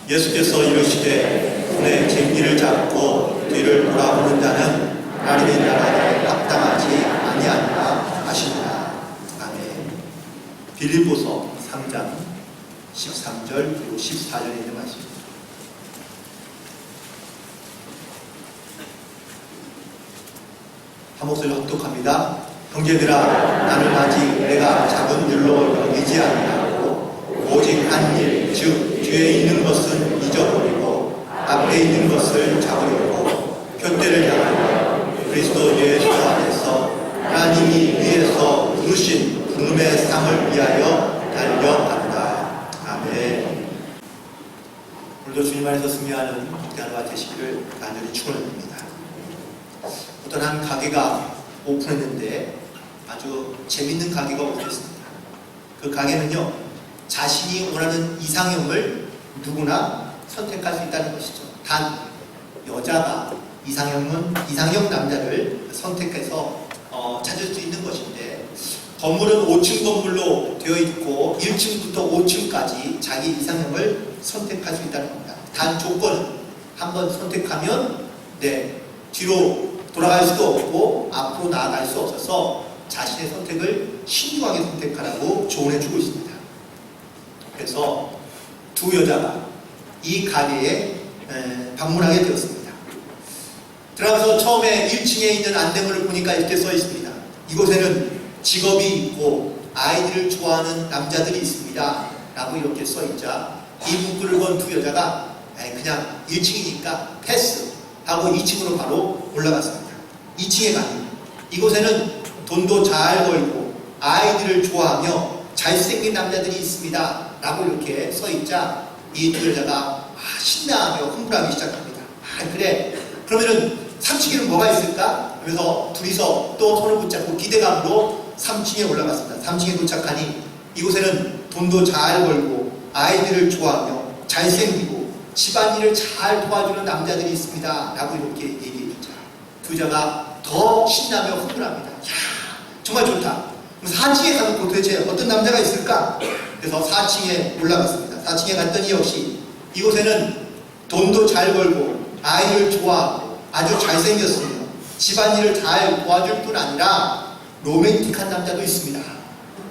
예수께서 이르시되 손에 쟁기를 잡고 뒤를 돌아보는 자는 하나님의 나라에 합당하지 아니하리라 하시니라. 아멘. 빌립보서 3장 13절 그리고 14절에 있는 말씀입니다. 한 목소리로 합독합니다. 형제들아, 나는 아직 내가 작은 일로 여기지 아니하고 오직 한 일, 즉 뒤에 있는 것은 잊어버리고 앞에 있는 것을 잡으려고 표대를 향하여 그리스도 예수 안에서 하나님이 위에서 부르신 부름의 상을 위하여 달려간다. 아멘. 오늘도 주님 안에서 승리하는 복된 하루가 되시기를 간절히 축원합니다. 어떤 한 가게가 오픈했는데 아주 재밌는 가게가 오픈했습니다. 그 가게는요, 자신이 원하는 이상형을 누구나 선택할 수 있다는 것이죠. 단 여자가 이상형 남자를 선택해서 찾을 수 있는 것인데, 건물은 5층 건물로 되어 있고 1층부터 5층까지 자기 이상형을 선택할 수 있다는 겁니다. 단 조건은 한번 선택하면 뒤로 돌아갈 수도 없고 앞으로 나아갈 수 없어서 자신의 선택을 신중하게 선택하라고 조언해 주고 있습니다. 그래서 두 여자가 이 가게에 방문하게 되었습니다. 들어가서 처음에 1층에 있는 안내문을 보니까 이렇게 써 있습니다. 이곳에는 직업이 있고 아이들을 좋아하는 남자들이 있습니다 라고 이렇게 써 있자, 이 문구를 본 두 여자가 그냥 1층이니까 패스 하고 2층으로 바로 올라갔습니다. 2층에 가면 이곳에는 돈도 잘 벌고 아이들을 좋아하며 잘생긴 남자들이 있습니다 라고 이렇게 써있자, 이 두 여자가 신나하며 흥분하기 시작합니다. 그래, 그러면은 3층에는 뭐가 있을까? 그래서 둘이서 또 손을 붙잡고 기대감으로 3층에 올라갔습니다. 3층에 도착하니 이곳에는 돈도 잘 벌고 아이들을 좋아하며 잘생기고 집안일을 잘 도와주는 남자들이 있습니다 라고 이렇게 얘기해주자, 두 여자가 더 신나며 흥분합니다. 이야, 정말 좋다. 그럼 4층에 가면 도대체 어떤 남자가 있을까? 그래서 4층에 올라갔습니다. 4층에 갔더니 역시 이곳에는 돈도 잘 벌고 아이를 좋아하고 아주 잘생겼으며 집안일을 잘 도와줄 뿐 아니라 로맨틱한 남자도 있습니다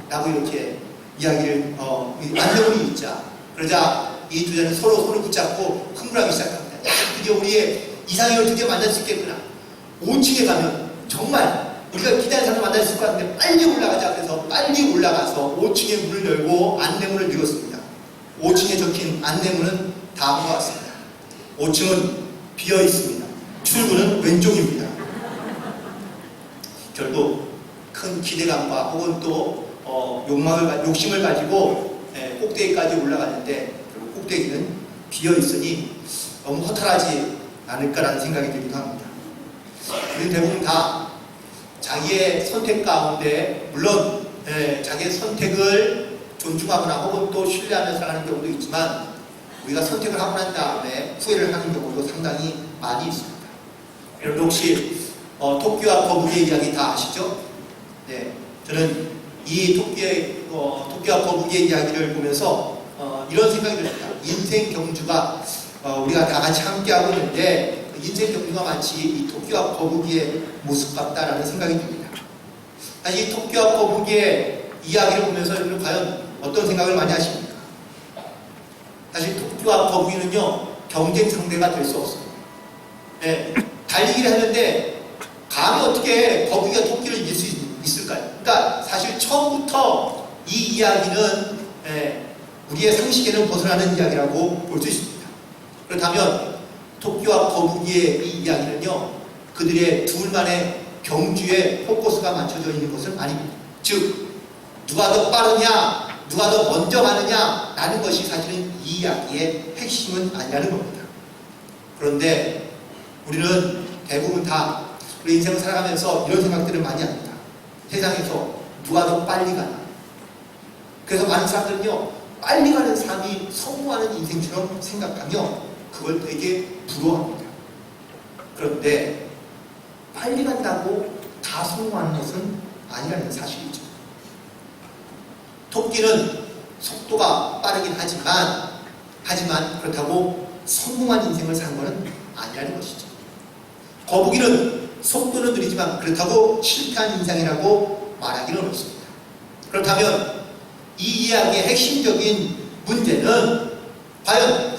라고 이렇게 이야기를 안내문이 있자, 그러자 이 두 여자는 서로 손을 붙잡고 흥분하기 시작합니다. 야, 드디어 우리의 이상형을 드디어 만날 수 있겠구나. 5층에 가면 정말 우리가 기대하는 사람을 만날 수 있을 것 같은데 빨리 올라가자. 그래서 빨리 올라가서 5층에 문을 열고 안내문을 읽었습니다. 5층에 적힌 안내문은 다음과 같습니다. 5층은 비어 있습니다. 출구는 왼쪽입니다. 결국 큰 기대감과 혹은 또 욕심을 가지고 꼭대기까지 올라갔는데, 결국 꼭대기는 비어 있으니 너무 허탈하지 않을까라는 생각이 들기도 합니다. 우리는 대부분 다 자기의 선택 가운데, 물론 자기의 선택을 존중하거나 혹은 또 신뢰하며 살아가는 경우도 있지만, 우리가 선택을 하고 난 다음에 후회를 하는 경우도 상당히 많이 있습니다. 여러분 혹시 토끼와 거북이의 이야기 다 아시죠? 네, 저는 이 토끼와 거북이의 이야기를 보면서 이런 생각이 듭니다. 인생 경주가 우리가 다 같이 함께하고 있는데, 인생 경주가 마치 이 토끼와 거북이의 모습 같다라는 생각이 듭니다. 사실 이 토끼와 거북이의 이야기를 보면서 여러분 과연 어떤 생각을 많이 하십니까? 사실 토끼와 거북이는요, 경쟁 상대가 될 수 없습니다. 네, 달리기를 하는데 감히 어떻게 거북이가 토끼를 이길 수 있을까요? 그러니까 사실 처음부터 이 이야기는 우리의 상식에는 벗어나는 이야기라고 볼 수 있습니다. 그렇다면 토끼와 거북이의 이 이야기는요, 그들의 둘만의 경주에 포커스가 맞춰져 있는 것은 아닙니다. 즉 누가 더 빠르냐, 누가 더 먼저 가느냐 라는 것이 사실은 이 이야기의 핵심은 아니라는 겁니다. 그런데 우리는 대부분 다 우리 인생을 살아가면서 이런 생각들을 많이 합니다. 세상에서 누가 더 빨리 가나. 그래서 많은 사람들은요, 빨리 가는 삶이 성공하는 인생처럼 생각하며 그걸 되게 부러워합니다. 그런데 빨리 간다고 다 성공하는 것은 아니라는 사실이죠. 토끼는 속도가 빠르긴 하지만 하지만 그렇다고 성공한 인생을 산 것은 아니라는 것이죠. 거북이는 속도는 느리지만 그렇다고 실패한 인생이라고 말하기는 어렵습니다. 그렇다면 이 이야기의 핵심적인 문제는 과연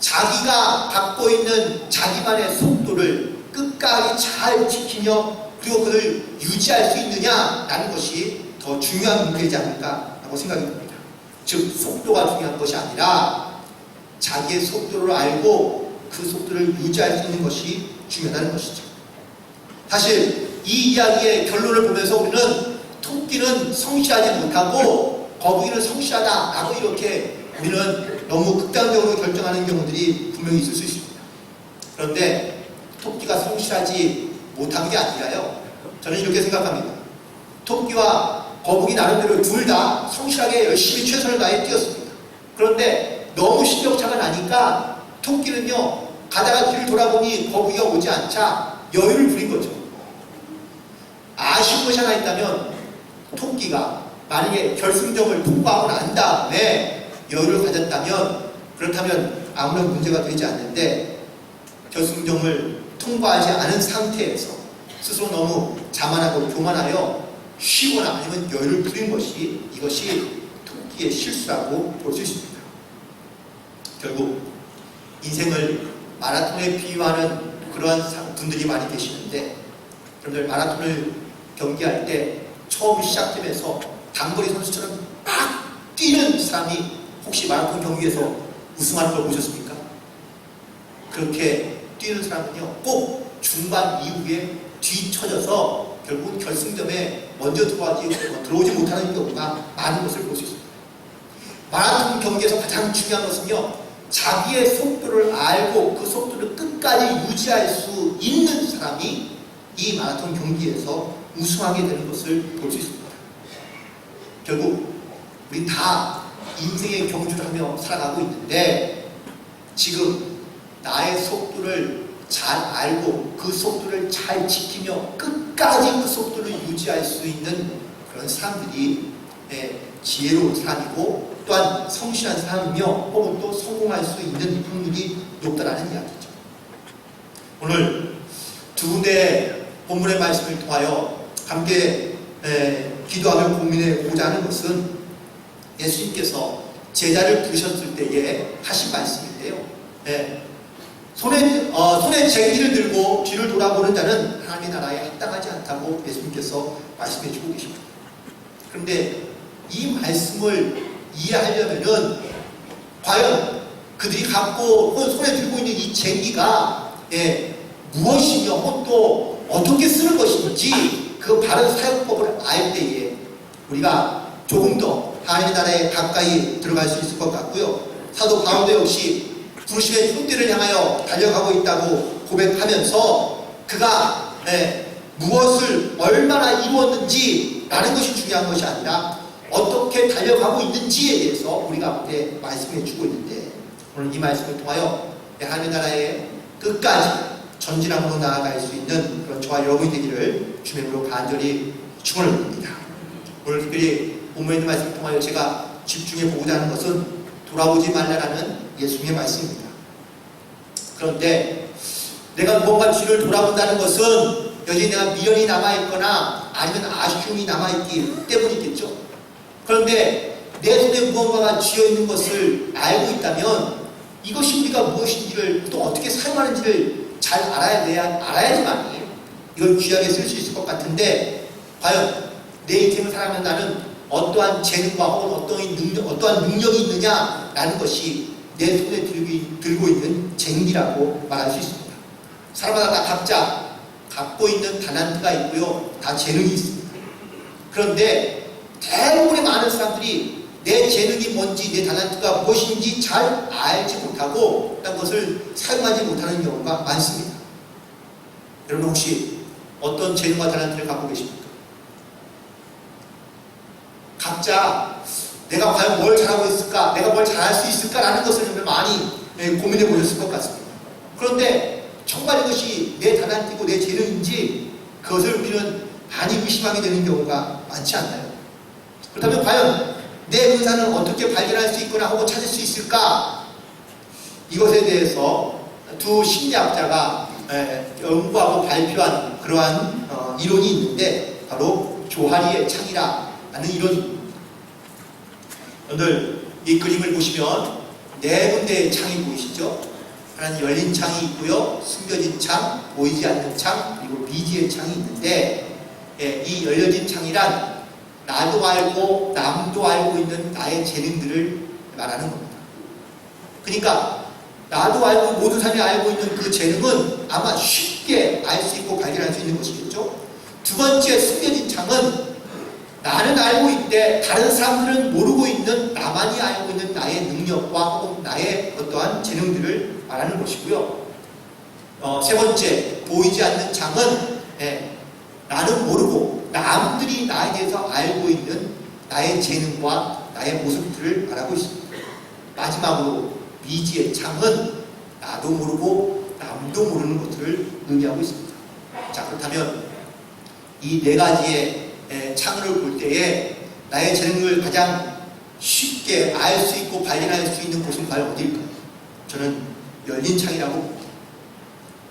자기가 갖고 있는 자기만의 속도를 끝까지 잘 지키며 그리고 그를 유지할 수 있느냐라는 것이 더 중요한 문제이지 않을까라고 생각이 듭니다. 즉 속도가 중요한 것이 아니라 자기의 속도를 알고 그 속도를 유지할 수 있는 것이 중요하다는 것이죠. 사실 이 이야기의 결론을 보면서 우리는 토끼는 성실하지 못하고 거북이는 성실하다라고 이렇게 우리는 너무 극단적으로 결정하는 경우들이 분명히 있을 수 있습니다. 그런데 토끼가 성실하지 못한 게 아니라요, 저는 이렇게 생각합니다. 토끼와 거북이 나름대로 둘 다 성실하게 열심히 최선을 다해 뛰었습니다. 그런데 너무 실력차가 나니까 토끼는요, 가다가 뒤를 돌아보니 거북이가 오지 않자 여유를 부린 거죠. 아쉬운 것이 하나 있다면 토끼가 만약에 결승점을 통과하고 난 다음에 여유를 가졌다면 그렇다면 아무런 문제가 되지 않는데 결승점을 통과하지 않은 상태에서 스스로 너무 자만하고 교만하여 쉬거나 아니면 여유를 부린 것이 이것이 토끼의 실수라고 볼 수 있습니다. 결국 인생을 마라톤에 비유하는 그러한 분들이 많이 계시는데 여러분들 마라톤을 경기할 때 처음 시작점에서 단거리 선수처럼 막 뛰는 사람이 혹시 마라톤 경기에서 우승하는 걸 보셨습니까? 그렇게 뛰는 사람은요 꼭 중반 이후에 뒤처져서 결국 결승점에 먼저 들어오지 못하는 경우가 많은 것을 볼 수 있습니다. 마라톤 경기에서 가장 중요한 것은요 자기의 속도를 알고 그 속도를 끝까지 유지할 수 있는 사람이 이 마라톤 경기에서 우승하게 되는 것을 볼 수 있습니다. 결국 우리 다 인생의 경주를 하며 살아가고 있는데 지금 나의 속도를 잘 알고 그 속도를 잘 지키며 끝까지 그 속도를 유지할 수 있는 그런 사람들이 지혜로운 사람이고 또한 성실한 사람이며 혹은 또 성공할 수 있는 확률이 높다라는 이야기죠. 오늘 두 군데의 본문의 말씀을 통하여 함께 기도하며 고민해 보자 하는 것은 예수님께서 제자를 부르셨을 때에 하신 말씀인데요. 손에 쟁기를 들고 뒤를 돌아보는 자는 하나님의 나라에 합당하지 않다고 예수님께서 말씀해 주고 계십니다. 그런데 이 말씀을 이해하려면은 과연 그들이 갖고 혹은 손에 들고 있는 이 쟁기가 무엇이며 혹은 또 어떻게 쓰는 것인지 그 바른 사용법을 알 때에 우리가 조금 더 하나님의 나라에 가까이 들어갈 수 있을 것 같고요. 사도 바울도 역시 부르심의 흉대를 향하여 달려가고 있다고 고백하면서 그가 무엇을 얼마나 이루었는지 라는 것이 중요한 것이 아니라 어떻게 달려가고 있는지에 대해서 우리가 앞에 말씀해 주고 있는데 오늘 이 말씀을 통하여 하나님의 나라에 끝까지 전진함으로 나아갈 수 있는 그런 저와 여러분이 되기를 주님으로 간절히 축원을 드립니다. 오늘 특별히 본문에 있는 말씀을 통하여 제가 집중해 보고자 하는 것은 돌아보지 말라라는 예수님의 말씀입니다. 그런데 내가 무언가 뒤를 돌아본다는 것은 여전히 내가 미련이 남아있거나 아니면 아쉬움이 남아있기 때문이겠죠. 그런데 내 손에 무언가가 쥐어있는 것을 알고 있다면 이것이 우리가 무엇인지를 또 어떻게 사용하는지를 잘 알아야지만 이걸 귀하게 쓸 수 있을 것 같은데 과연 내 인생을 살아가는 나는 어떠한 재능과 혹은 어떠한 능력이 있느냐라는 것이 내 손에 들고 있는 쟁기라고 말할 수 있습니다. 사람마다 다 각자 갖고 있는 달란트가 있고요. 다 재능이 있습니다. 그런데 대부분의 많은 사람들이 내 재능이 뭔지 내 달란트가 무엇인지 잘 알지 못하고 그것을 사용하지 못하는 경우가 많습니다. 여러분 혹시 어떤 재능과 달란트를 갖고 계십니까? 각자 내가 과연 뭘 잘하고 있을까? 내가 뭘 잘할 수 있을까라는 것을 많이 고민해 보셨을 것 같습니다. 그런데 정말 이것이 내 달란트고 내 재능인지 그것을 우리는 많이 의심하게 되는 경우가 많지 않나요? 그렇다면 과연 내 은사는 어떻게 발견할 수 있거나 혹은 찾을 수 있을까? 이것에 대해서 두 심리학자가 연구하고 발표한 그러한 이론이 있는데 바로 조하리의 창이라는 이론입니다. 오늘 이 그림을 보시면 네 군데의 창이 보이시죠? 하나는 열린 창이 있고요, 숨겨진 창, 보이지 않는 창, 그리고 미지의 창이 있는데, 이 열려진 창이란 나도 알고 남도 알고 있는 나의 재능들을 말하는 겁니다. 그러니까 나도 알고 모든 사람이 알고 있는 그 재능은 아마 쉽게 알 수 있고 발견할 수 있는 것이겠죠. 두 번째 숨겨진 창은 나는 알고 있대 다른 사람들은 모르고 있는 나만이 알고 있는 나의 능력과 혹은 나의 어떠한 재능들을 말하는 것이고요. 세 번째 보이지 않는 창은 나는 모르고 남들이 나에 대해서 알고 있는 나의 재능과 나의 모습들을 말하고 있습니다. 마지막으로 미지의 창은 나도 모르고 남도 모르는 것들을 의미하고 있습니다. 자, 그렇다면 이 네 가지의 창을 볼 때에 나의 재능을 가장 쉽게 알 수 있고 발견할 수 있는 곳은 과연 어디일까요? 저는 열린 창이라고 봅니다.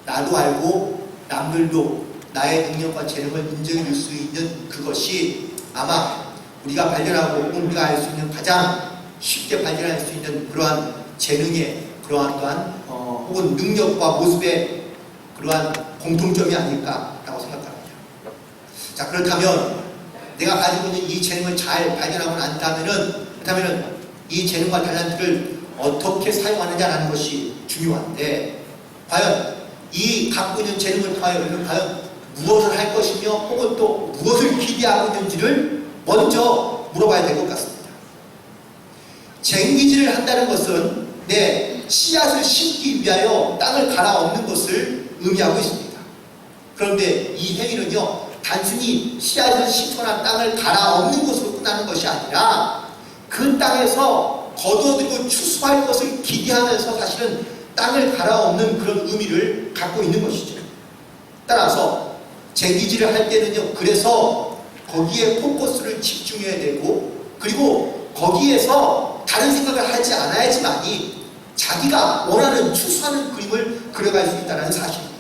나도 알고 남들도 나의 능력과 재능을 인정해 줄 수 있는 그것이 아마 우리가 발견하고 혹은 우리가 알 수 있는 가장 쉽게 발견할 수 있는 그러한 재능의 그러한 또한 혹은 능력과 모습의 그러한 공통점이 아닐까라고 생각합니다. 자, 그렇다면 내가 가지고 있는 이 재능을 잘 발견하고 그렇다면은 이 재능과 탤런트를 어떻게 사용하느냐라는 것이 중요한데, 과연 이 갖고 있는 재능을 통하여 우리는 과연 무엇을 할 것이며 혹은 또 무엇을 기대하고 있는지를 먼저 물어봐야 될 것 같습니다. 쟁기질을 한다는 것은 내 씨앗을 심기 위하여 땅을 갈아엎는 것을 의미하고 있습니다. 그런데 이 행위는요, 단순히 씨앗을 심거나 땅을 갈아엎는 것으로 끝나는 것이 아니라 그 땅에서 거두어들고 추수할 것을 기대하면서 사실은 땅을 갈아엎는 그런 의미를 갖고 있는 것이죠. 따라서 쟁기질을 할 때는요, 그래서 거기에 포커스를 집중해야 되고, 그리고 거기에서 다른 생각을 하지 않아야지만이 자기가 원하는 추수하는 그림을 그려갈 수 있다는 사실입니다.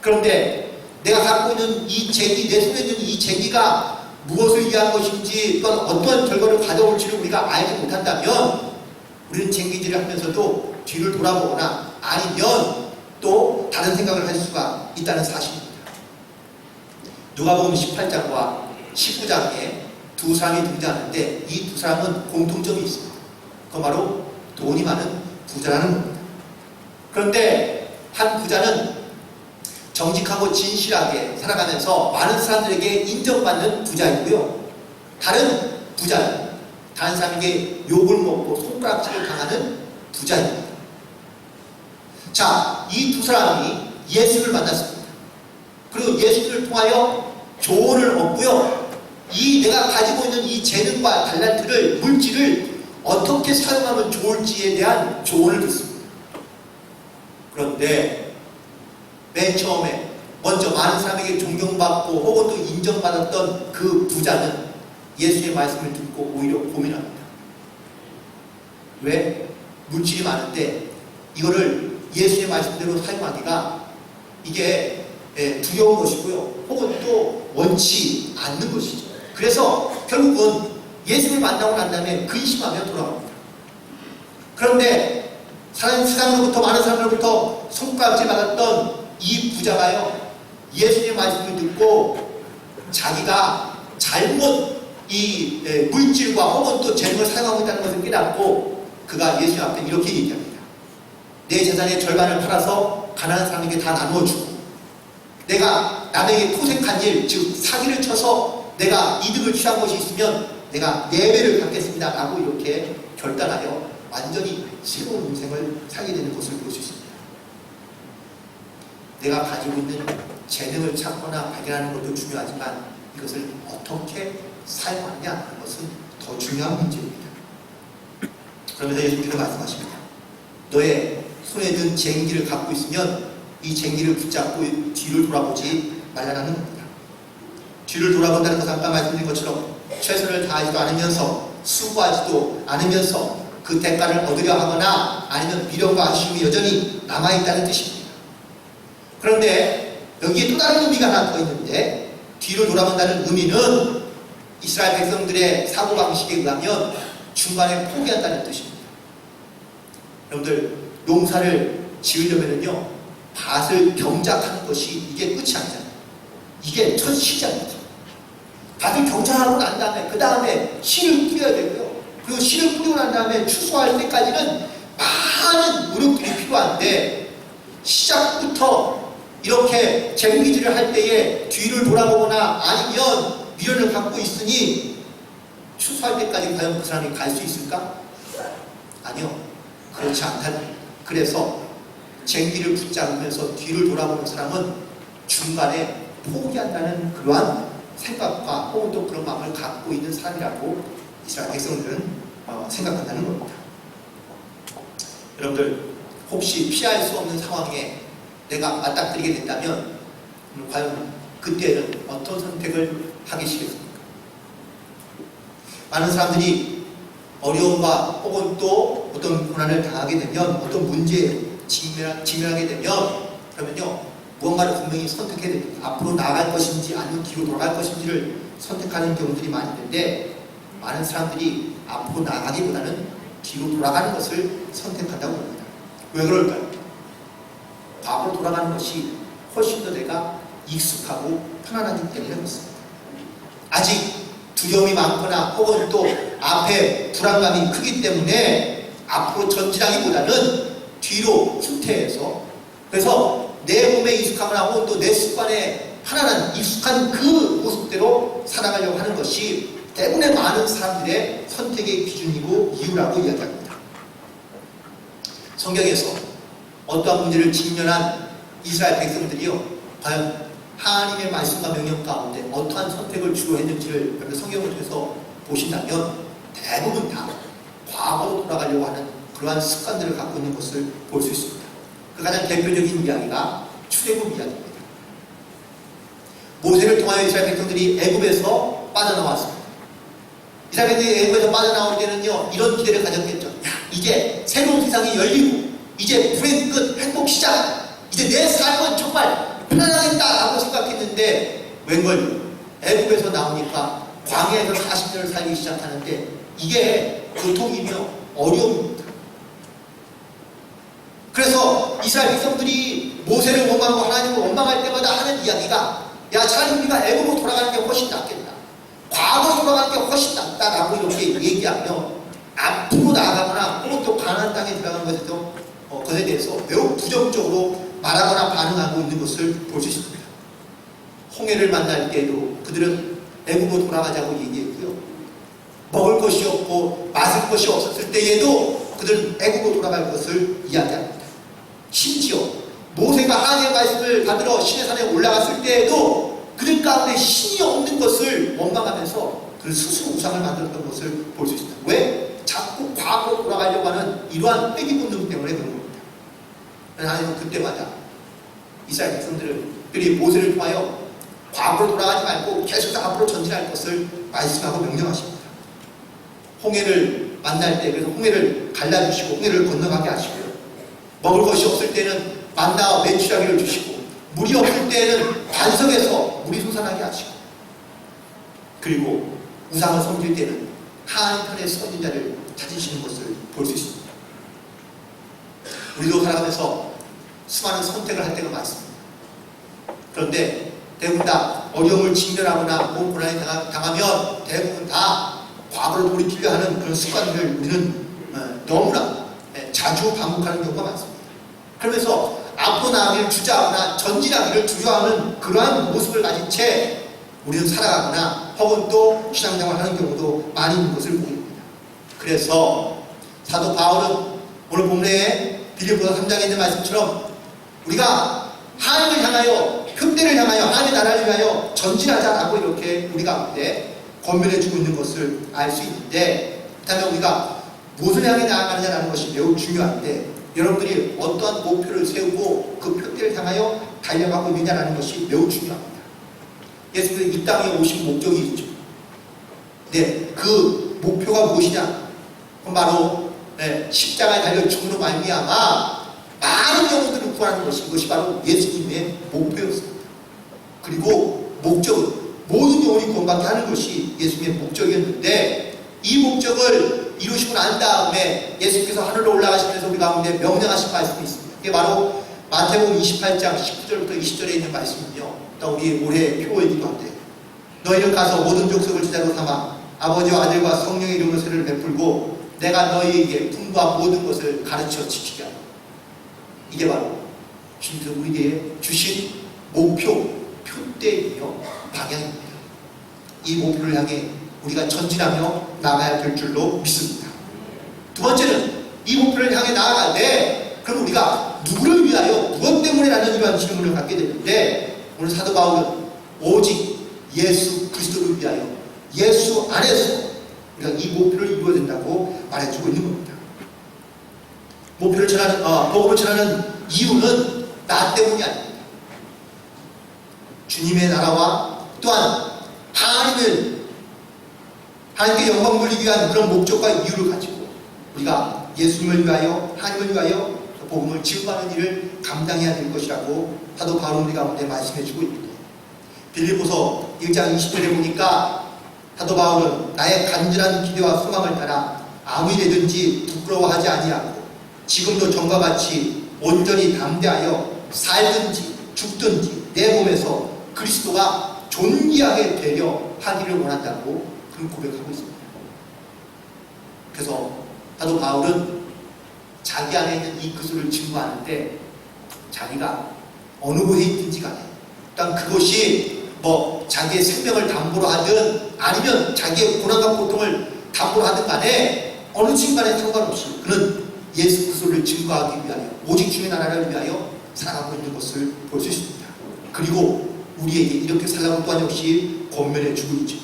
그런데 내가 갖고 있는 이 쟁기, 내 손에 있는 이 쟁기가 무엇을 위한 것인지 또는 어떤 결과를 가져올지를 우리가 알지 못한다면 우리는 쟁기질을 하면서도 뒤를 돌아보거나 아니면 또 다른 생각을 할 수가 있다는 사실입니다. 누가복음 18장과 19장에 두 사람이 등장하는데 이 두 사람은 공통점이 있습니다. 그건 바로 돈이 많은 부자라는 겁니다. 그런데 한 부자는 정직하고 진실하게 살아가면서 많은 사람들에게 인정받는 부자이고요, 다른 부자는 다른 사람에게 욕을 먹고 손가락질을 당하는 부자입니다. 자, 이 두 사람이 예수를 만났습니다. 그리고 예수를 통하여 조언을 얻고요, 이 내가 가지고 있는 이 재능과 탤런트를, 물질을 어떻게 사용하면 좋을지에 대한 조언을 듣습니다. 그런데 맨 처음에 먼저 많은 사람에게 존경받고 혹은 또 인정받았던 그 부자는 예수의 말씀을 듣고 오히려 고민합니다. 왜? 물질이 많은데 이거를 예수의 말씀대로 사용하기가 이게 두려운 것이고요, 혹은 또 원치 않는 것이죠. 그래서 결국은 예수를 만나고 난 다음에 근심하며 돌아옵니다. 그런데 세상으로부터 많은 사람들로부터 손가락질 받았던 이 부자가요, 예수님의 말씀을 듣고 자기가 잘못 이 물질과 혹은 또 재능을 사용하고 있다는 것을 깨닫고 그가 예수님 앞에 이렇게 얘기합니다. 내 재산의 절반을 팔아서 가난한 사람에게 다 나누어주고, 내가 남에게 토색한 일, 즉 사기를 쳐서 내가 이득을 취한 것이 있으면 내가 4배를 갚겠습니다 라고 이렇게 결단하여 완전히 새로운 인생을 살게 되는 것을 볼 수 있습니다. 내가 가지고 있는 재능을 찾거나 발견하는 것도 중요하지만 이것을 어떻게 사용하느냐는 것은 더 중요한 문제입니다. 그러면서 예수님께서 말씀하십니다. 너의 손에 든 쟁기를 갖고 있으면 이 쟁기를 붙잡고 뒤를 돌아보지 말라는 겁니다. 뒤를 돌아본다는 것은 아까 말씀드린 것처럼 최선을 다하지도 않으면서 수고하지도 않으면서 그 대가를 얻으려 하거나 아니면 미련과 아쉬움이 여전히 남아있다는 뜻입니다. 그런데 여기에 또 다른 의미가 하나 더 있는데, 뒤로 돌아본다는 의미는 이스라엘 백성들의 사고방식에 의하면 중간에 포기한다는 뜻입니다. 여러분들, 농사를 지으려면요, 밭을 경작하는 것이 이게 끝이 아니잖아요. 이게 첫 시작이죠. 밭을 경작하고 난 다음에 그 다음에 씨를 뿌려야 되고요. 그리고 씨를 뿌리고 난 다음에 추수할 때까지는 많은 노력들이 필요한데, 시작부터 이렇게 재무기질을 할 때에 뒤를 돌아보거나 아니면 미련을 갖고 있으니 추수할 때까지 과연 그 사람이 갈 수 있을까? 아니요, 그렇지 않다는 겁니다. 그래서 쟁기를 붙잡으면서 뒤를 돌아보는 사람은 중간에 포기한다는 그러한 생각과 혹은 또 그런 마음을 갖고 있는 사람이라고 이스라엘 백성들은 생각한다는 겁니다. 여러분들, 혹시 피할 수 없는 상황에 내가 맞닥뜨리게 된다면 과연 그때는 어떤 선택을 하시겠습니까? 많은 사람들이 어려움과 혹은 또 어떤 고난을 당하게 되면, 어떤 문제에 직면하게 되면, 그러면요, 무언가를 분명히 선택해야 됩니다. 앞으로 나아갈 것인지 아니면 뒤로 돌아갈 것인지를 선택하는 경우들이 많이 있는데, 많은 사람들이 앞으로 나아가기보다는 뒤로 돌아가는 것을 선택한다고 합니다. 왜 그럴까요? 앞으로 돌아가는 것이 훨씬 더 내가 익숙하고 편안하기 때문에 그렇습니다. 아직 두려움이 많거나 혹은 또 앞에 불안감이 크기 때문에 앞으로 전진하기보다는 뒤로 후퇴해서, 그래서 내 몸에 익숙하거나 혹은 또 내 습관에 편안한 익숙한 그 모습대로 살아가려고 하는 것이 대부분의 많은 사람들의 선택의 기준이고 이유라고 이야기합니다. 성경에서 어떠한 문제를 직면한 이스라엘 백성들이요, 과연 하나님의 말씀과 명령 가운데 어떠한 선택을 주로 했는지를 성경을 통해서 보신다면 대부분 다 과거로 돌아가려고 하는 그러한 습관들을 갖고 있는 것을 볼 수 있습니다. 그 가장 대표적인 이야기가 출애굽 이야기입니다. 모세를 통하여 이스라엘 백성들이 애굽에서 빠져나왔습니다. 이스라엘 백성들이 애굽에서 빠져나올 때는요, 이런 기대를 가졌겠죠. 야, 이제 새로운 세상이 열리고 이제 불행 끝, 행복 시작, 이제 내 삶은 정말 편안하겠다라고 생각했는데, 웬걸 애굽에서 나오니까 광야에서 40년을 살기 시작하는데 이게 고통이며 어려움입니다. 그래서 이스라엘 백성들이 모세를 원망하고 하나님을 원망할 때마다 하는 이야기가, 야, 차라리 우리가 애굽으로 돌아가는 게 훨씬 낫겠다, 과거로 돌아가는 게 훨씬 낫다라고 이렇게 얘기하며 앞으로 나아가거나 혹은 또 가나안 땅에 들어가는 것에 대해서 매우 부정적으로 말하거나 반응하고 있는 것을 볼 수 있습니다. 홍해를 만날 때에도 그들은 애굽으로 돌아가자고 얘기했고요, 먹을 것이 없고 마실 것이 없었을 때에도 그들은 애굽으로 돌아갈 것을 이야기합니다. 심지어 모세가 하나님의 말씀을 받으러 시내산에 올라갔을 때에도 그들 가운데 신이 없는 것을 원망하면서 그 스스로 우상을 만들었던 것을 볼 수 있습니다. 왜? 자꾸 과거로 돌아가려고 하는 이러한 회귀 본능 때문에 그런 겁니다. 하나님은 그때마다 이스라엘 백성들이 모세를 통하여 과거로 돌아가지 말고 계속 앞으로 전진할 것을 말씀하고 명령하십니다. 홍해를 만날 때 그래서 홍해를 갈라주시고 홍해를 건너가게 하시고요, 먹을 것이 없을 때는 만나와 메추라기를 주시고, 물이 없을 때는 반석에서 물이 솟아나게 하시고, 그리고 우상을 섬길 때는 하나님 편에 서는 자를 찾으시는 것을 볼 수 있습니다. 우리도 살아가면서 수많은 선택을 할 때가 많습니다. 그런데 대부분 다 어려움을 직면하거나 혹은 고난에 당하면 대부분 다 과거로 돌이키려 하는 그런 습관들을 우리는 너무나 자주 반복하는 경우가 많습니다. 그러면서 앞으로 나아가기를 주저하거나 전진하기를 두려워하는 그러한 모습을 가진 채 우리는 살아가거나 혹은 또 신앙생활을 하는 경우도 많이 있는 것을 보입니다. 그래서 사도 바울은 오늘 본문에 빌립보서 3장에 있는 말씀처럼 우리가 하나님을 향하여, 흠대를 향하여, 하나님의 나라를 위하여 전진하자라고 이렇게 우리 가운데 권면해주고 있는 것을 알 수 있는데, 그렇다면 우리가 무엇을 향해 나아가느냐라는 것이 매우 중요한데, 여러분들이 어떠한 목표를 세우고 그 표대를 향하여 달려가고 있느냐라는 것이 매우 중요합니다. 예수님이 이 땅에 오신 목적이 있죠. 네, 그 목표가 무엇이냐? 그럼 바로 십자가에 달려 죽음으로 말미암아 많은 영혼들을 구하는 것이, 이것이 바로 예수님의 목표였습니다. 그리고 목적은 모든 영혼이 구원받게 하는 것이 예수님의 목적이었는데, 이 목적을 이루시고 난 다음에 예수께서 하늘로 올라가시면서 우리 가운데 명령하신 말씀이 있습니다. 그게 바로 마태복음 28장 19절부터 20절에 있는 말씀이며, 또 우리 올해 표어이기도 한데, 너희는 가서 모든 족속을 제자로 삼아 아버지와 아들과 성령의 이름으로 세례를 베풀고 내가 너희에게 분부한 모든 것을 가르쳐 지키게 하라. 이게 바로 주님께서 우리에게 주신 목표, 표대이며 방향입니다. 이 목표를 향해 우리가 전진하며 나가야 될 줄로 믿습니다. 두 번째는 이 목표를 향해 나아갈 때 그럼 우리가 누구를 위하여, 무엇 때문에 라는 이러한 질문을 갖게 되는데, 오늘 사도 바울은 오직 예수 그리스도를 위하여 예수 안에서 우리가 이 목표를 이루어야 된다고 말해주고 있는 겁니다. 목표를 전하는, 복음을 전하는 이유는 나 때문이 아닙니다. 주님의 나라와 또한 하나님께 영광 돌리기 위한 그런 목적과 이유를 가지고 우리가 예수님을 위하여, 하나님을 위하여 복음을 증거하는 일을 감당해야 될 것이라고 사도 바울은 우리 가운데 말씀해주고 있습니다. 빌립보서 1장 20절에 보니까 사도 바울은 나의 간절한 기대와 소망을 따라 아무 일이든지 부끄러워하지 아니하고 지금도 전과 같이 온전히 담대하여 살든지 죽든지 내 몸에서 그리스도가 존귀하게 되려 하기를 원한다고 그런 고백하고 있습니다. 그래서 사도 바울은 자기 안에 있는 이 그리스도를 증거하는데, 자기가 어느 곳에 있든지 간에 일단 그것이 자기의 생명을 담보로 하든 아니면 자기의 고난과 고통을 담보로 하든 간에 어느 순간에 상관없이 그는 예수 그리스도를 증거하기 위하여, 오직 주의 나라를 위하여 살아가고 있는 것을 볼 수 있습니다. 그리고 우리에게 이렇게 살라고 또한 역시 권면해 주고 있죠.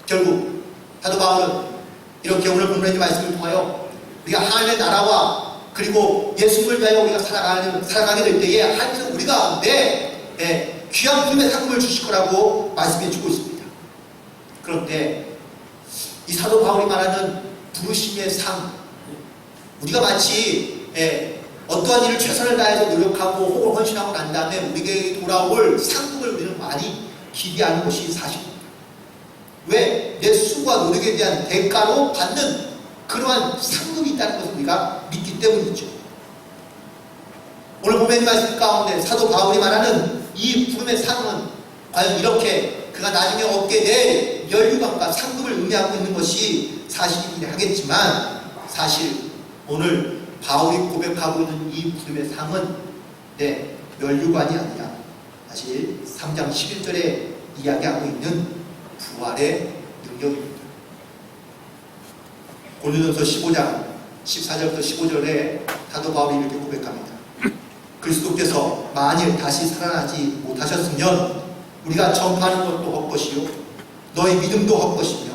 결국 사도 바울은 이렇게 오늘 본문의 말씀을 통하여 우리가 하나님의 나라와 그리고 예수를 위하여 우리가 살아가게 될 때에 하나님은 우리 가운데 귀한 부름의 상급을 주실 거라고 말씀해 주고 있습니다. 그런데 이 사도 바울이 말하는 부르심의 상, 우리가 마치 어떠한 일을 최선을 다해서 노력하고 혹은 헌신하고 난 다음에 우리에게 돌아올 상급을 우리는 많이 기대하는 것이 사실입니다. 왜? 내 수고와 노력에 대한 대가로 받는 그러한 상급이 있다는 것을 우리가 믿기 때문이죠. 오늘 본문 말씀 가운데 사도 바울이 말하는 이 부름의 상은 과연 이렇게 그가 나중에 얻게 될 면류관과 상급을 의미하고 있는 것이 사실이긴 하겠지만, 사실 오늘 바울이 고백하고 있는 이 부름의 상은 면류관이 아니라 사실 3장 11절에 이야기하고 있는 부활의 능력입니다. 고린도전서 15장 14절부터 15절에 사도 바울이 이렇게 고백합니다. 그리스도께서 만일 다시 살아나지 못하셨으면 우리가 전파하는 것도 헛것이요 너희 믿음도 헛것이며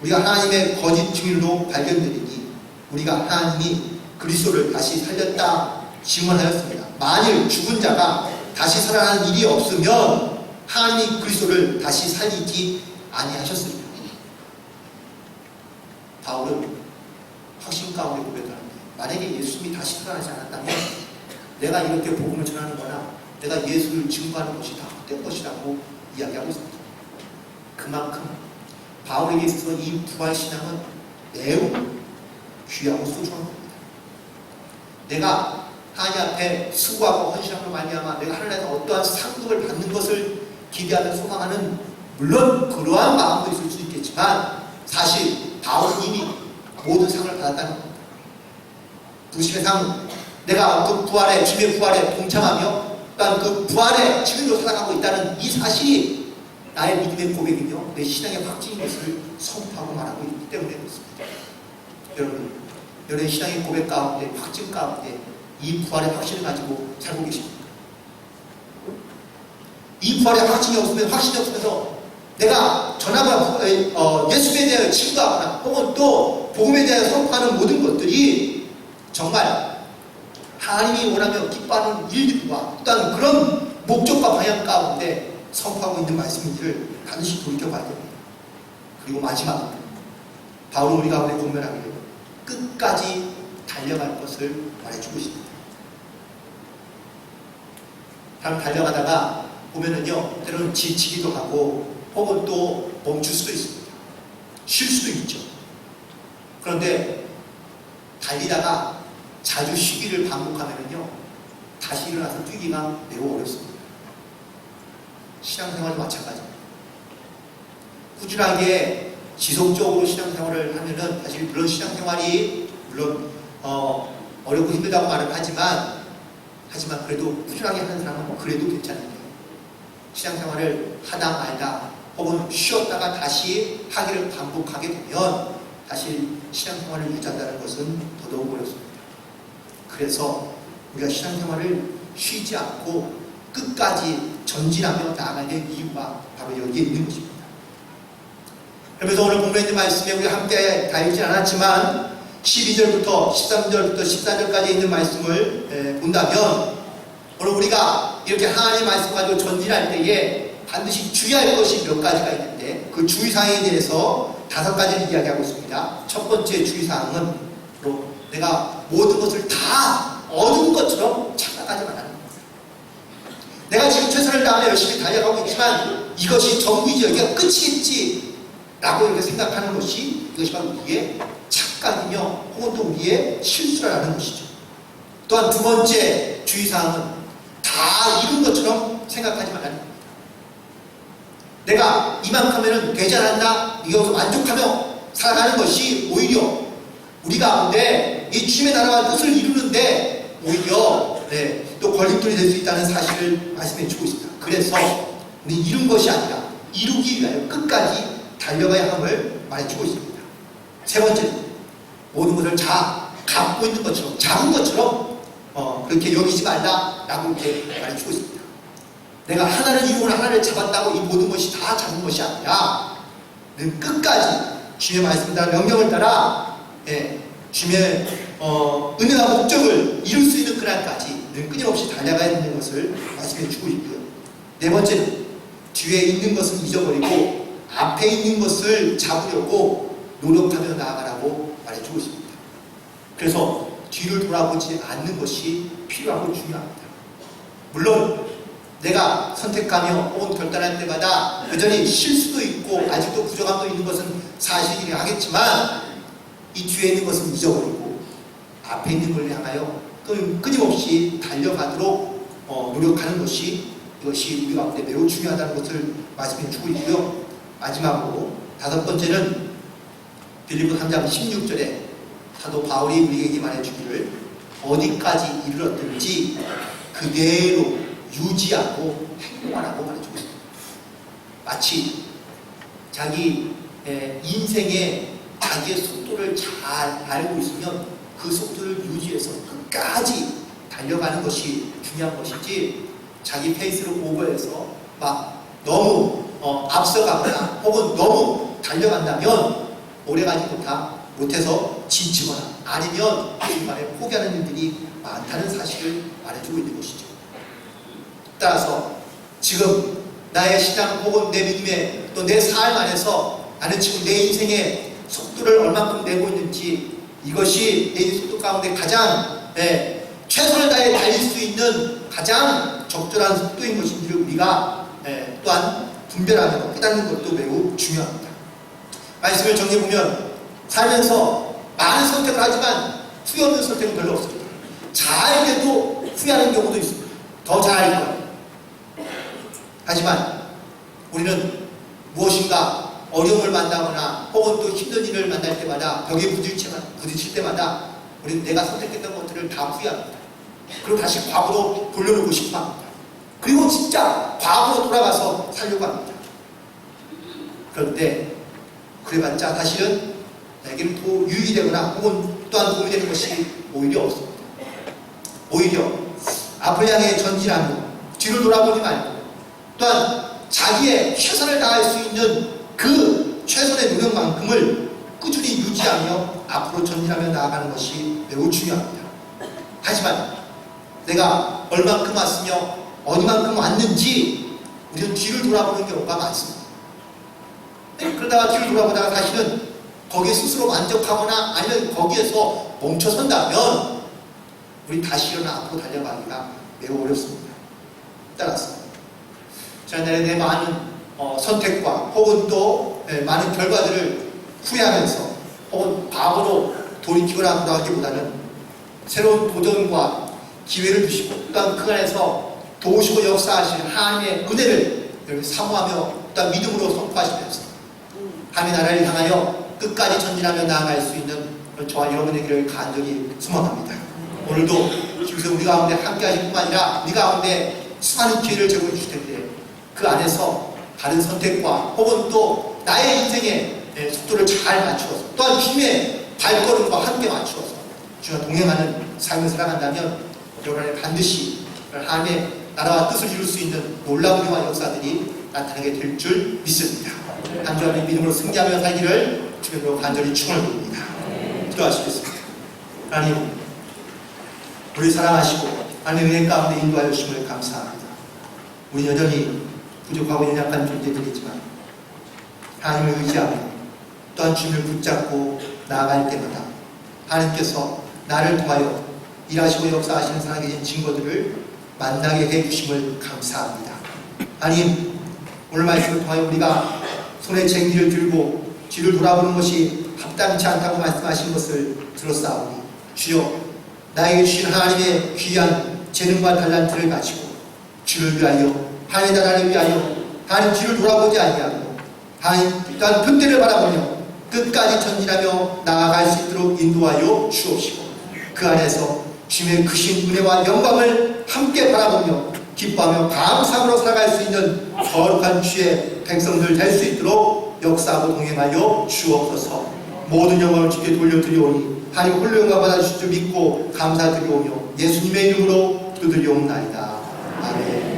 우리가 하나님의 거짓 증인으로 발견되리니 우리가 하나님이 그리스도를 다시 살렸다 증언하였습니다. 만일 죽은 자가 다시 살아나는 일이 없으면 하나님이 그리스도를 다시 살리지 아니하셨습니다. 바울은 확신 가운데 고백하는데, 만약에 예수님이 다시 살아나지 않았다면 내가 이렇게 복음을 전하는 거나 내가 예수를 증거하는 것이 다 헛된 것이라고 이야기하고 있습니다. 그만큼 바울에게 있어서 이 부활신앙은 매우 귀하고 소중한 겁니다. 내가 하나님 앞에 수고하고 헌신함으로 말미암아 내가 하나님에서 어떠한 상급을 받는 것을 기대하는 소망하는, 물론 그러한 마음도 있을 수 있겠지만 사실 바울은 이미 모든 상을 받았다는 겁니다. 부르심의 상, 내가 그 부활에, 주님의 부활에 동참하며 또한 그 부활에 지금도 살아가고 있다는 이 사실이 나의 믿음의 고백이며 내 신앙의 확증인 것을 선포하고 말하고 있기 때문에 그렇습니다. 여러분, 여러분의 신앙의 고백 가운데, 확증 가운데 이 부활의 확신을 가지고 살고 계십니까? 이 부활의 확신이 없으면, 확신이 없으면서 내가 전하거나 예수에 대하여 증거하거나 혹은 또 복음에 대하여 선포하는 모든 것들이 정말 하나님이 원하며 기뻐하는 일들과 또한 그런 목적과 방향 가운데 선포하고 있는 말씀인지를 반드시 돌이켜봐야 됩니다. 그리고 마지막, 바울은 우리 가운데 공면하기를 끝까지 달려갈 것을 말해주고 있습니다. 사람 달려가다가 보면은요, 때로는 지치기도 하고 혹은 또 멈출 수도 있습니다. 쉴 수도 있죠. 그런데 달리다가 자주 쉬기를 반복하면은요, 다시 일어나서 뛰기가 매우 어렵습니다. 신앙생활도 마찬가지입니다. 꾸준하게 지속적으로 신앙생활을 하면은 사실 물론 신앙생활이 물론 어렵고 힘들다고 말을 하지만 그래도 꾸준하게 하는 사람은 그래도 괜찮은데요. 신앙생활을 하다 말다 혹은 쉬었다가 다시 하기를 반복하게 되면 사실 신앙생활을 유지한다는 것은 더더욱 어렵습니다. 그래서 우리가 신앙생활을 쉬지 않고 끝까지 전진하며 나아가야 될 이유가 바로 여기에 있는 것입니다. 그러면서 오늘 본문에 있는 말씀에 우리 함께 다 읽지 않았지만 12절부터 13절부터 14절까지 있는 말씀을 본다면 오늘 우리가 이렇게 하나님의 말씀 가지고 전진할 때에 반드시 주의할 것이 몇 가지가 있는데 그 주의사항에 대해서 5가지를 이야기하고 있습니다. 첫 번째 주의사항은 바로 내가 모든 것을 다 얻은 것처럼 착각하지 말라는 겁니다. 내가 지금 최선을 다하며 열심히 달려가고 있지만 이것이 전부이지 여기가 끝이겠지 라고 이렇게 생각하는 것이 이것이 바로 우리의 착각이며 혹은 또 우리의 실수라는 것이죠. 또한 두 번째 주의사항은 다 이룬 것처럼 생각하지 말라는 겁니다. 내가 이만큼 하면 되지 않았나 이것을 만족하며 살아가는 것이 오히려 우리 가운데 이 주님의 나라와 뜻을 이루는데 오히려 또 걸림돌이 될 수 있다는 사실을 말씀해 주고 있습니다. 그래서 우리 이룬 것이 아니라 이루기 위하여 끝까지 달려가야 함을 말해주고 있습니다. 세 번째는 모든 것을 다 갖고 있는 것처럼 작은 것처럼 그렇게 여기지 말라라고 이렇게 말해주고 있습니다. 내가 하나를 이루고 하나를 잡았다고 이 모든 것이 다 작은 것이 아니라 끝까지 주의 말씀을 따라 명령을 따라 주의 은혜와 목적을 이룰 수 있는 그날까지 끊임없이 달려가야 되는 것을 말씀해 주고 있고요. 네 번째는 뒤에 있는 것은 잊어버리고 앞에 있는 것을 잡으려고 노력하며 나아가라고 말해주고 있습니다. 그래서 뒤를 돌아보지 않는 것이 필요하고 중요합니다. 물론 내가 선택하며 혹은 결단할 때마다 여전히 실수도 있고 아직도 부족함도 있는 것은 사실이긴 하겠지만 이 뒤에 있는 것은 잊어버리고 앞에 있는 걸 향하여 끊임없이 달려가도록 노력하는 것이 이것이 우리 가운데 매우 중요하다는 것을 말씀해 주고 있고요. 마지막으로 5번째는 빌립보 3장 16절에 사도 바울이 우리에게 말해주기를 어디까지 이르렀든지 그대로 유지하고 행동하라고 말해주고 있습니다. 마치 자기 인생의 자기의 속도를 잘 알고 있으면 그 속도를 유지해서 끝까지 달려가는 것이 중요한 것이지 자기 페이스를 오버해서 막 너무 앞서가거나 혹은 너무 달려간다면 오래가지 못해서 지치거나 아니면 중간에 포기하는 일들이 많다는 사실을 말해주고 있는 것이죠. 따라서 지금 나의 신앙 혹은 내 믿음의 또 내 삶 안에서 나는 지금 내 인생의 속도를 얼만큼 내고 있는지 이것이 내 속도 가운데 가장 최선을 다해 달릴 수 있는 가장 적절한 속도인 것인지를 우리가 또한 분별하는 깨닫는 것도 매우 중요합니다. 말씀을 정리해보면 살면서 많은 선택을 하지만 후회 없는 선택은 별로 없습니다. 잘해도 후회하는 경우도 있습니다. 더 잘할 거예요. 하지만 우리는 무엇인가 어려움을 만나거나 혹은 또 힘든 일을 만날 때마다 벽에 부딪힐 때마다 우리는 내가 선택했던 것들을 다 후회합니다. 그리고 다시 과거로 돌려놓고 싶어 합니다. 그리고 진짜 과거로 돌아가서 살려고 합니다. 그런데 그래봤자 사실은 나에게는 유익이 되거나 혹은 또한 도움이 되는 것이 오히려 없습니다. 오히려 앞을 향해 전진하며 뒤를 돌아보지 말고 또한 자기의 최선을 다할 수 있는 그 최선의 노력만큼을 꾸준히 유지하며 앞으로 전진하며 나아가는 것이 매우 중요합니다. 하지만 내가 얼만큼 왔으며 어디만큼 왔는지 우리는 뒤를 돌아보는 경우가 많습니다. 그러다가 뒤를 돌아보다가 사실은 거기에 스스로 만족하거나 아니면 거기에서 멈춰선다면 우리 다시 일어나 앞으로 달려가기가 매우 어렵습니다. 따라서 지난날에 내 많은 선택과 혹은 또 많은 결과들을 후회하면서 혹은 과거로 돌이키거나 돌아가기보다는 새로운 도전과 기회를 주시고 또한 그 안에서 도우시고 역사하시는 하나님의 은혜를 사모하며 또한 믿음으로 선포하시면서 하나님의 나라를 향하여 끝까지 전진하며 나아갈 수 있는 저와 여러분에게를 간절히 소망합니다. 오늘도 지금 우리 가운데 함께 하실 뿐만 아니라 우리 가운데 수많은 기회를 제공해 주실 텐데 그 안에서 다른 선택과 혹은 또 나의 인생의 속도를 잘 맞추어서 또한 주님의 발걸음과 함께 맞추어서 주와 동행하는 삶을 살아간다면 여러분 안에 반드시 하나님의 나라와 뜻을 이룰 수 있는 놀라운 일과 역사들이 나타나게 될 줄 믿습니다. 한 주간의 믿음으로 승리하며 살기를 주님으로 간절히 축원드립니다. 기도하시겠습니다. 하나님, 우리 사랑하시고 하나님의 은혜 가운데 인도하여 주심을 감사합니다. 우리 여전히 부족하고 연약한 존재들이지만 하나님을 의지하며 또한 주님을 붙잡고 나아갈 때마다 하나님께서 나를 통하여 일하시고 역사하시는 살아계신 증거들을 만나게 해주심을 감사합니다. 하나님, 오늘 말씀을 통하여 우리가 손에 쟁기를 들고 뒤를 돌아보는 것이 합당치 않다고 말씀하신 것을 들었사오니 주여, 나에게 주신 하나님의 귀한 재능과 달란트를 가지고 주를 위하여 하나님의 나라를 위하여 하나님 뒤를 돌아보지 아니하고 하나님 또한 끈대를 바라보며 끝까지 전진하며 나아갈 수 있도록 인도하여 주옵시고 그 안에서 주님의 크신 은혜와 영광을 함께 바라보며 기뻐하며 감사함으로 살아갈 수 있는 거룩한 주의 백성들 될 수 있도록 역사하고 동행하여 주옵소서. 모든 영광을 주께 돌려드리오니 하나님 홀로 영광 받아주실 줄 믿고 감사드리오며 예수님의 이름으로 기도드리옵나이다. 아멘.